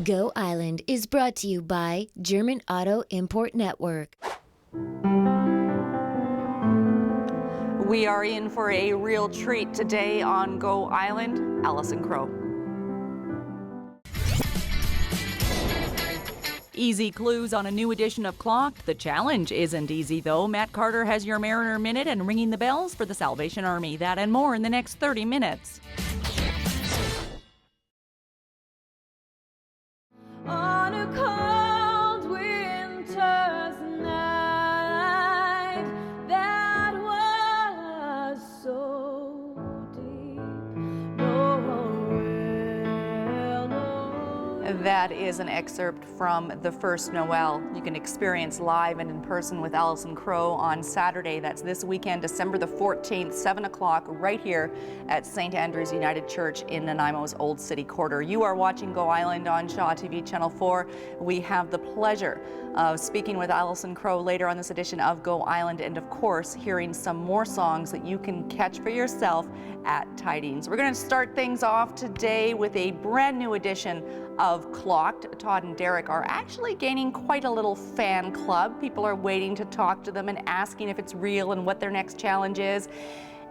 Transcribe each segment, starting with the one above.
Go Island is brought to you by German Auto Import Network. We are in for a real treat today on Go Island. Allison Crowe. Easy clues on a new edition of Clocked. The challenge isn't easy, though. Matt Carter has your Mariner Minute and ringing the bells for the Salvation Army. That and more in the next 30 minutes. On a cold winter's night that was so deep, no one will know. That is an excerpt from The First Noel. You can experience live and in person with Allison Crowe on Saturday. That's this weekend, December the 14th, 7 o'clock, right here at St. Andrew's United Church in Nanaimo's Old City Quarter. You are watching Go Island on Shaw TV Channel 4. We have the pleasure of speaking with Allison Crowe later on this edition of Go Island, and of course, hearing some more songs that you can catch for yourself at Tidings. We're going to start things off today with a brand new edition of Clocked. Todd and Derek are actually gaining quite a little fan club. People are waiting to talk to them and asking if it's real and what their next challenge is.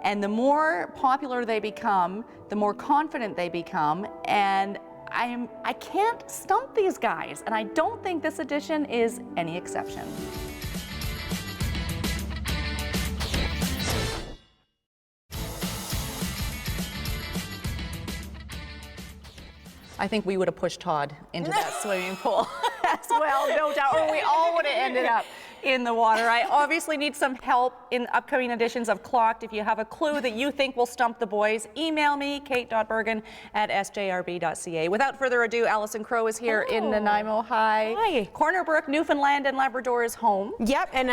And the more popular they become, the more confident they become. And I can't stump these guys, and I don't think this edition is any exception. I think we would have pushed Todd into that swimming pool as well, no doubt, or we all would have ended up in the water. I obviously need some help in upcoming editions of Clocked. If you have a clue that you think will stump the boys, email me, kate.bergen@sjrb.ca. Without further ado, Allison Crowe is here in Nanaimo. Hi. Hi. Corner Brook, Newfoundland and Labrador is home. Yep, and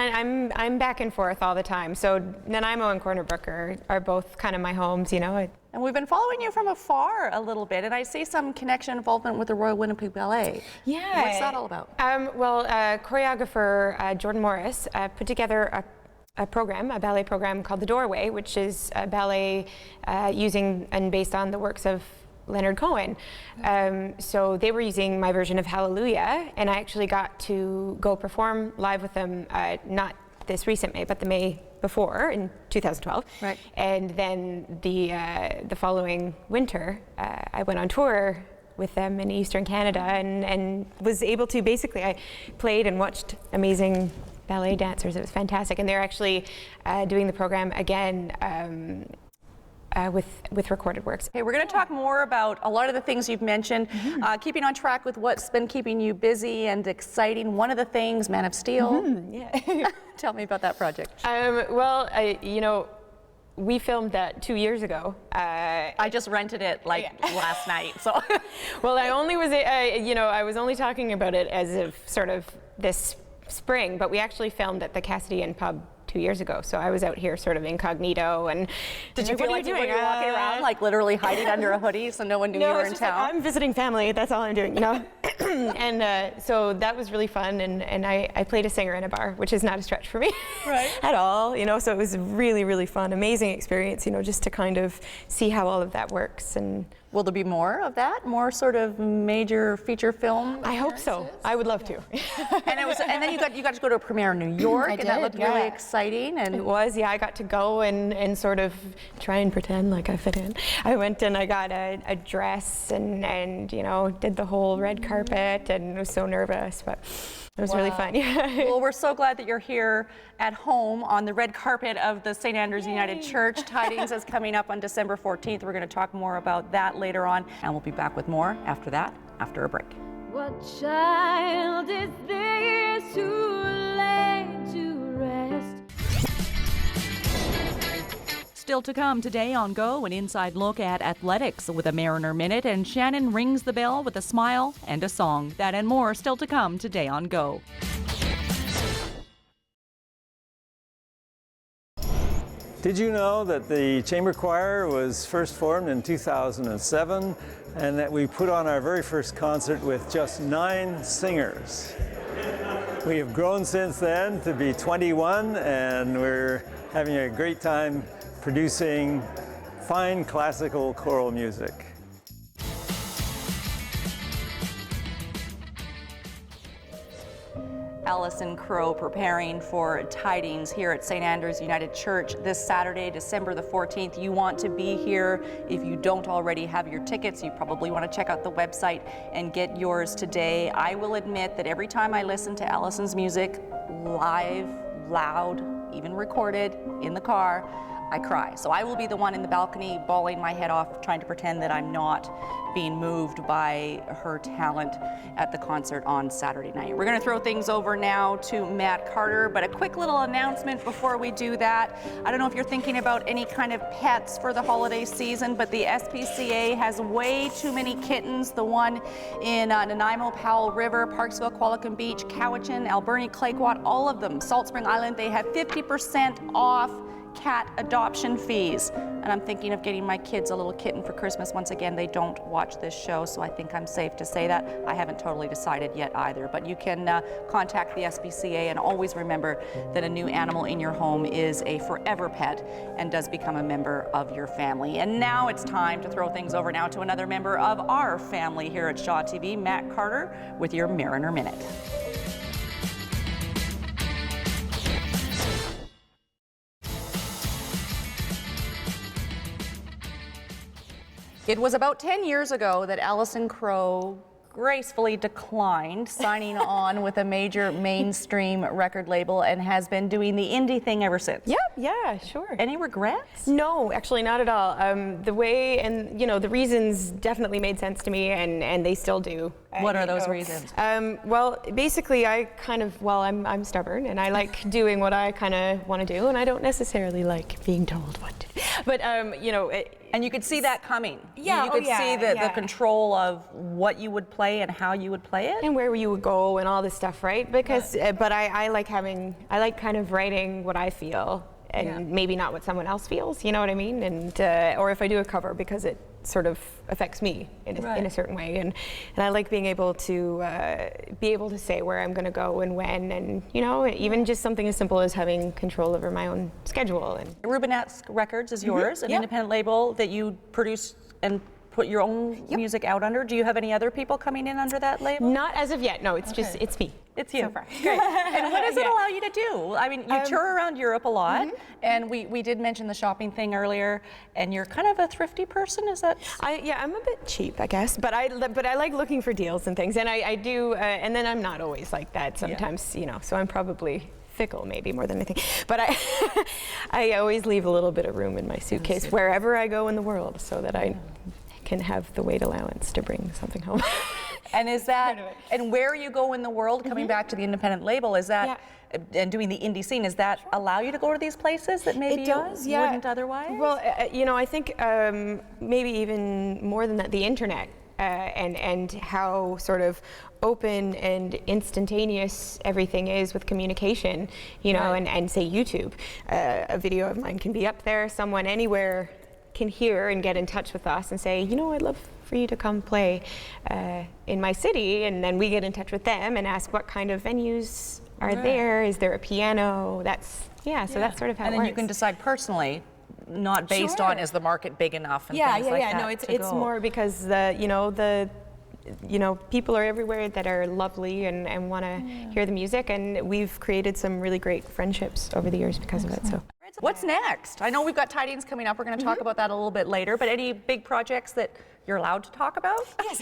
I'm back and forth all the time. So Nanaimo and Corner Brook are both kind of my homes, you know. And we've been following you from afar a little bit, and I see some connection involvement with the Royal Winnipeg Ballet. Yeah. What's that all about? Choreographer Jordan Morris put together a ballet program called The Doorway, which is a ballet using and based on the works of Leonard Cohen. So they were using my version of Hallelujah, and I actually got to go perform live with them, not this recent May, but the May before in 2012. Right. And then the following winter, I went on tour with them in Eastern Canada and was able to basically, I played and watched amazing ballet dancers. It was fantastic. And they're actually doing the program again with recorded works. Okay, we're going to talk more about a lot of the things you've mentioned, keeping on track with what's been keeping you busy and exciting. One of the things, Man of Steel. Yeah. Tell me about that project. You know, we filmed that 2 years ago. I just rented it last night. So, well, I was only talking about it as of sort of this spring, but we actually filmed at the Cassidy Inn pub 2 years ago, so I was out here sort of incognito. And did you feel like you were walking around like literally hiding under a hoodie so no one knew you were in town? Like, I'm visiting family, that's all I'm doing, you know. And so that was really fun, and I played a singer in a bar, which is not a stretch for me. Right. At all, you know. So it was really, really fun, amazing experience, you know, just to kind of see how all of that works. And will there be more of that? More sort of major feature film? I hope so. I would love to. And then you got to go to a premiere in New York, and that looked really exciting. And it was, yeah. I got to go and sort of try and pretend like I fit in. I went and I got a dress and you know, did the whole red carpet and was so nervous, but it was really fun. Well, we're so glad that you're here at home on the red carpet of the St. Andrew's United Church. Tidings is coming up on December 14th. We're going to talk more about that later on, and we'll be back with more after that, after a break. What child is this who lay to rest? Still to come today on Go, an inside look at athletics with a Mariner Minute, and Shannon rings the bell with a smile and a song. That and more still to come today on Go. Did you know that the chamber choir was first formed in 2007 and that we put on our very first concert with just 9 singers? We have grown since then to be 21, and we're having a great time producing fine classical choral music. Allison Crowe preparing for Tidings here at St. Andrew's United Church this Saturday, December the 14th. You want to be here. If you don't already have your tickets, you probably want to check out the website and get yours today. I will admit that every time I listen to Allison's music, live, loud, even recorded in the car, I cry. So I will be the one in the balcony bawling my head off, trying to pretend that I'm not being moved by her talent at the concert on Saturday night. We're going to throw things over now to Matt Carter, but a quick little announcement before we do that. I don't know if you're thinking about any kind of pets for the holiday season, but the SPCA has way too many kittens. The one in Nanaimo, Powell River, Parksville, Qualicum Beach, Cowichan, Alberni, Clayoquot, all of them. Salt Spring Island, they have 50% off cat adoption fees. And I'm thinking of getting my kids a little kitten for Christmas. Once again, they don't watch this show, so I think I'm safe to say that. I haven't totally decided yet either, but you can contact the SPCA, and always remember that a new animal in your home is a forever pet and does become a member of your family. And now it's time to throw things over now to another member of our family here at Shaw TV, Matt Carter, with your Mariner Minute. It was about 10 years ago that Allison Crowe gracefully declined signing on with a major mainstream record label and has been doing the indie thing ever since. Yep, yeah, sure. Any regrets? No, actually not at all. The way and the reasons definitely made sense to me, and they still do. What are those reasons? Well, basically, I'm stubborn, and I like doing what I kind of want to do, and I don't necessarily like being told what to do. But and you could see that coming. Yeah, you could see the control of what you would play and how you would play it, and where you would go and all this stuff, right? Because, but I like kind of writing what I feel, and maybe not what someone else feels. You know what I mean? And or if I do a cover, because it sort of affects me in a certain way, and I like being able to say where I'm going to go and when, and even just something as simple as having control over my own schedule. And Rubenesque Records is yours, an independent label that you produce and put your own music out under. Do you have any other people coming in under that label? Not as of yet. No, it's just it's me. It's you. So far. Great. And what does it allow you to do? I mean, you tour around Europe a lot, and we did mention the shopping thing earlier, and you're kind of a thrifty person, is that? I'm a bit cheap, I guess, but I like looking for deals and things, and I do, and then I'm not always like that sometimes, so I'm probably fickle maybe more than anything, but I always leave a little bit of room in my suitcase wherever I go in the world, so that I can have the weight allowance to bring something home. And is that, and where you go in the world, coming back to the independent label, is that, and doing the indie scene, is that allow you to go to these places that maybe you wouldn't otherwise? Well, I think maybe even more than that, the internet and how sort of open and instantaneous everything is with communication, and say YouTube. A video of mine can be up there, someone anywhere can hear and get in touch with us and say, I'd love for you to come play in my city, and then we get in touch with them and ask what kind of venues are there, is there a piano, that's that's sort of how it works. And then you can decide personally, not based on is the market big enough and things like that. No, it's more because the people are everywhere that are lovely and want to hear the music, and we've created some really great friendships over the years because of it. So. What's next? I know we've got Tidings coming up. We're going to talk about that a little bit later, but any big projects that you're allowed to talk about? Yes.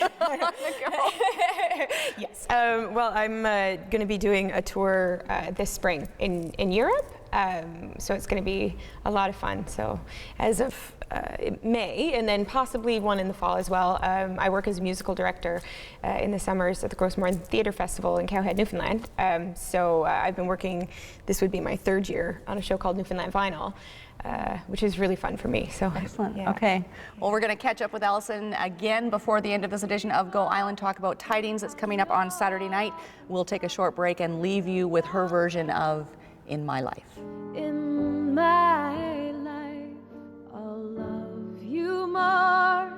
Yes. Well, I'm going to be doing a tour this spring in Europe. So it's going to be a lot of fun. So as of May, and then possibly one in the fall as well. I work as a musical director in the summers at the Grossmoor Theatre Festival in Cowhead, Newfoundland. So I've been working, this would be my third year, on a show called Newfoundland Vinyl, which is really fun for me. So excellent. Okay. Well, we're going to catch up with Allison again before the end of this edition of Go Island, talk about Tidings that's coming up on Saturday night. We'll take a short break and leave you with her version of In My Life. In my life, I'll love you more.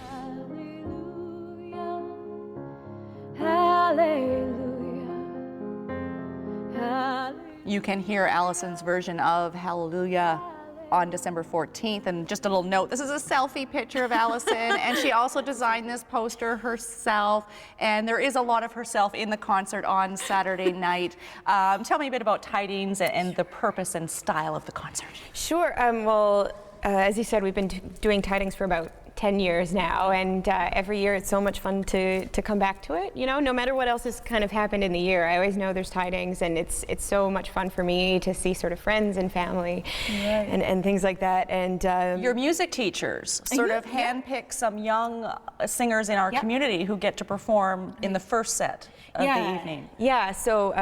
Hallelujah, hallelujah, hallelujah. You can hear Allison's version of Hallelujah on December 14th. And just a little note, this is a selfie picture of Allison, and she also designed this poster herself, and there is a lot of herself in the concert on Saturday night. Tell me a bit about Tidings and the purpose and style of the concert. Sure. Well, as you said, we've been doing Tidings for about 10 years now, and every year it's so much fun to come back to it. You know, no matter what else has kind of happened in the year, I always know there's Tidings, and it's so much fun for me to see sort of friends and family, and things like that. And your music teachers sort of handpick some young singers in our community who get to perform in the first set of the evening. Yeah, so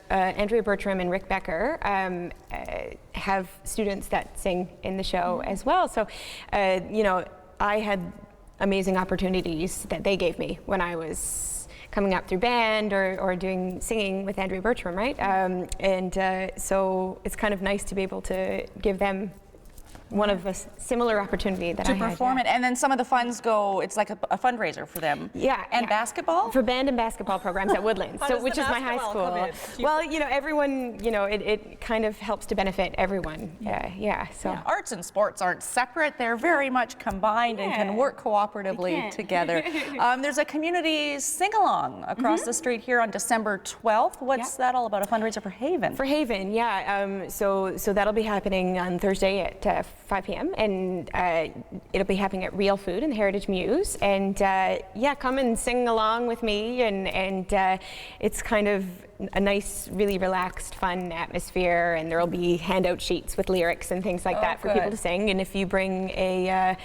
Andrea Bertram and Rick Becker have students that sing in the show as well. So, you know, I had amazing opportunities that they gave me when I was coming up through band or doing singing with Andrea Bertram, right? So it's kind of nice to be able to give them one of a similar opportunity that I had. To perform it, and then some of the funds go, it's like a fundraiser for them. Yeah. And basketball? For band and basketball programs at Woodlands, which is my high school. Well, you know, everyone, you know, it kind of helps to benefit everyone. So. Arts and sports aren't separate, they're very much combined and can work cooperatively together. There's a community sing-along across the street here on December 12th. What's that all about, a fundraiser for Haven? For Haven, yeah. So that'll be happening on Thursday at 5 p.m. and it'll be happening at Real Food in the Heritage Muse. And come and sing along with me. And it's kind of a nice, really relaxed, fun atmosphere. And there'll be handout sheets with lyrics and things like that for people to sing. And if you bring a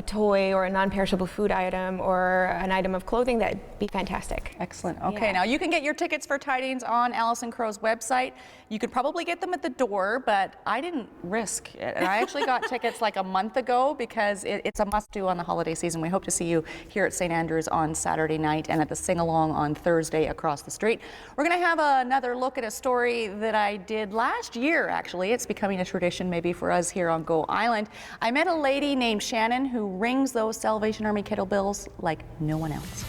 toy or a non-perishable food item or an item of clothing, that'd be fantastic. Excellent. Okay, now you can get your tickets for Tidings on Allison Crowe's website. You could probably get them at the door, but I didn't risk it. And I actually got tickets like a month ago because it's a must-do on the holiday season. We hope to see you here at St. Andrews on Saturday night and at the sing-along on Thursday across the street. We're going to have another look at a story that I did last year, actually. It's becoming a tradition maybe for us here on Go Island. I met a lady named Shannon who rings those Salvation Army kettlebells like no one else.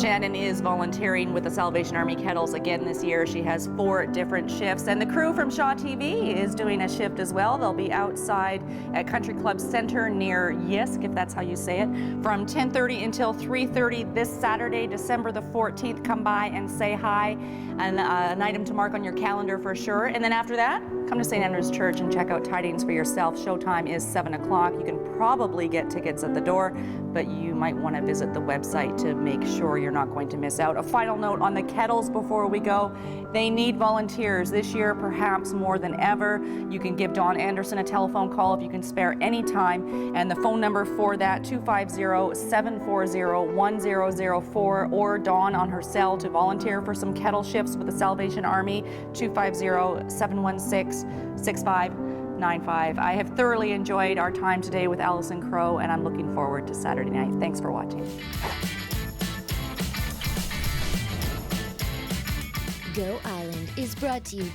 Shannon is volunteering with the Salvation Army Kettles again this year. She has 4 different shifts, and the crew from Shaw TV is doing a shift as well. They'll be outside at Country Club Center near Yisk, if that's how you say it, from 10:30 until 3:30 this Saturday, December the 14th. Come by and say hi, and an item to mark on your calendar for sure. And then after that, come to St. Andrews Church and check out Tidings for yourself. Showtime is 7 o'clock. You can probably get tickets at the door, but you might want to visit the website to make sure you're not going to miss out. A final note on the kettles before we go. They need volunteers this year, perhaps more than ever. You can give Dawn Anderson a telephone call if you can spare any time, and the phone number for that, 250-740-1004, or Dawn on her cell to volunteer for some kettle shifts with the Salvation Army, 250-716-6595. I have thoroughly enjoyed our time today with Allison Crowe, and I'm looking forward to Saturday night. Thanks for watching. Go Island is brought to you